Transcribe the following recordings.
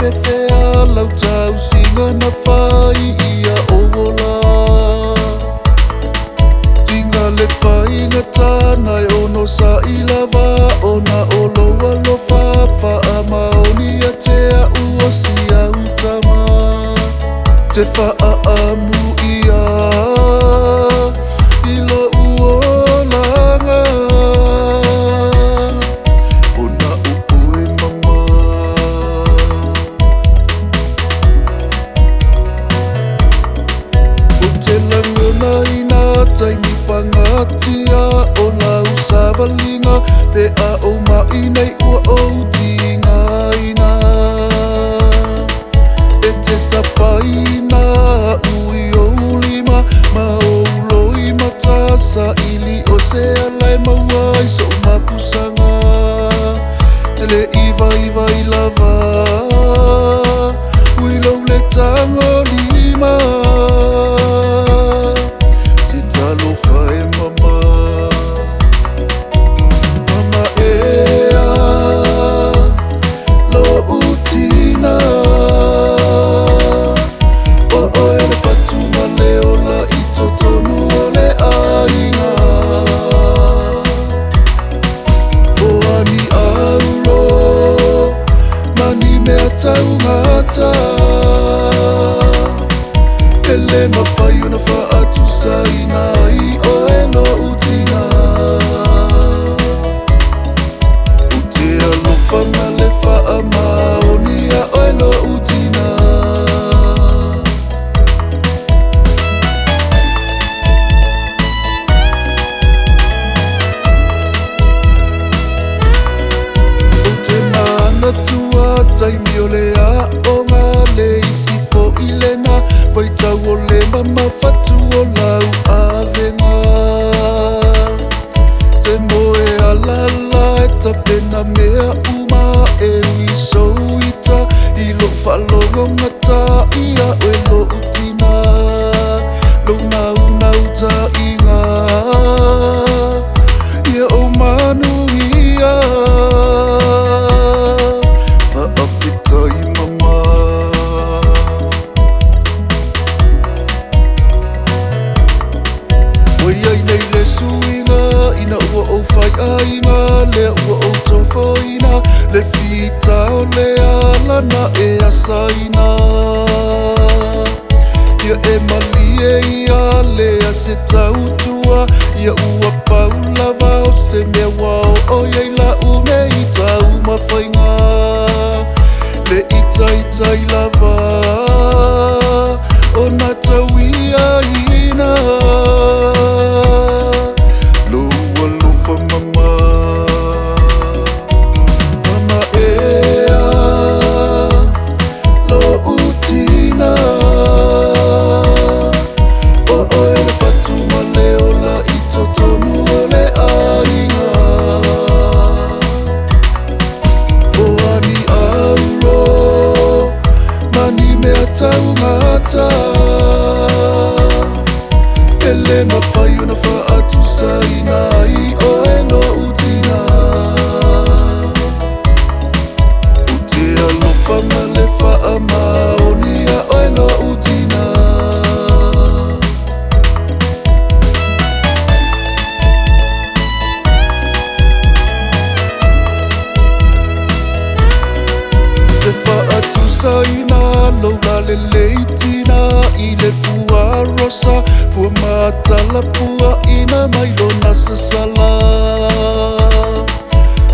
pefea lau tau singa na whai ia owola. Tinga le whai na tānai ono sa ilawa ona oloa lo whawha a maoni a te a uosi a utama. Te wha amu ia ilo uolanga ona upoe mama. O te langona ina taimi pangatia o lau savalinga pe a o mai nei ua o tinga ina. E te sapaina ui o lima ma o loi matasa ili o se alai mauai so mapusanga. Tele iwa iwa i lava ui lau le tango lima se talo whae mama. Mama ea lo utina o e le patuma leo la i totonu o le ainga. O ani auro mani mea tau ngata ele mawhai una wha atu saina i o e lo utina. U te alofa ma le wha a maoni a o e lo utina. O te mana tua taimi o le a o ngā le isi po i lena wai tau o le mama whatu o lau awenga. Te moe alala e ta pena mea uma e ui souita i lo whalongo ngata ia o e lo utina. Lo nau nau ta inga ia o manu ia whaapita i mama. Wai ai nei le suinga ina ua o whai ainga lea ua o tofoina le whita o le alana e asaina. Ia e malie ia lea se tautua ia ua paulawa o se mea wao o iei la ume i tau mawhainga. Le ita ita i lava o na tauia ina loa lofa mama. Mama ea lo utina o e le patuma leo la i totonu o le ainga. O ani auro mani mea tau ngata ele mawhai una wha atu saina i o e lo utina. U te alofa ma le wha a maoni a o e lo utina. Te wha atu saina lola le leitina i le fua rosa fua matala pua ina mai lona sasala.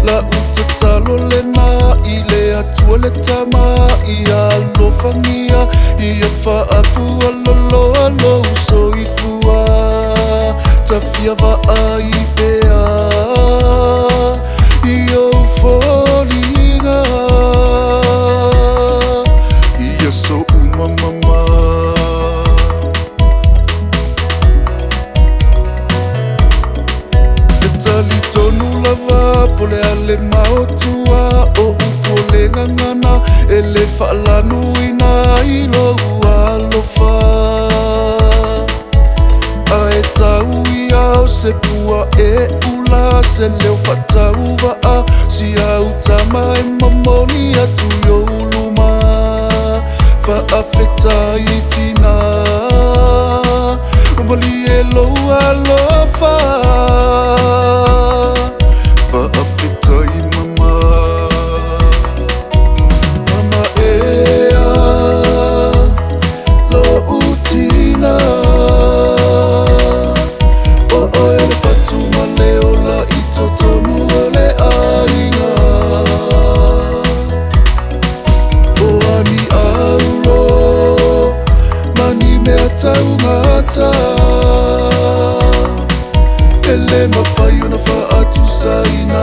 La uta talo lena i le atua le tama i alofangia i a wha fua lolo alo so i fua ta fia wa ai pea i o folinga ia so umamama. E tali tonu lava pole ale maotua o upo le ngangana e le whaalanu ina i lo ualofa. A e tau i au se pua e ula se leo whatau wa a si au tama e mamoni atu i o uluma. Whaafetai tina Umali e loa lofa Whaafetai mama Mama ea lo utina O oe le patu ma leo la I totonu o le ainga O ani auro mani mea taungata Ele mawhai ona wha atu saina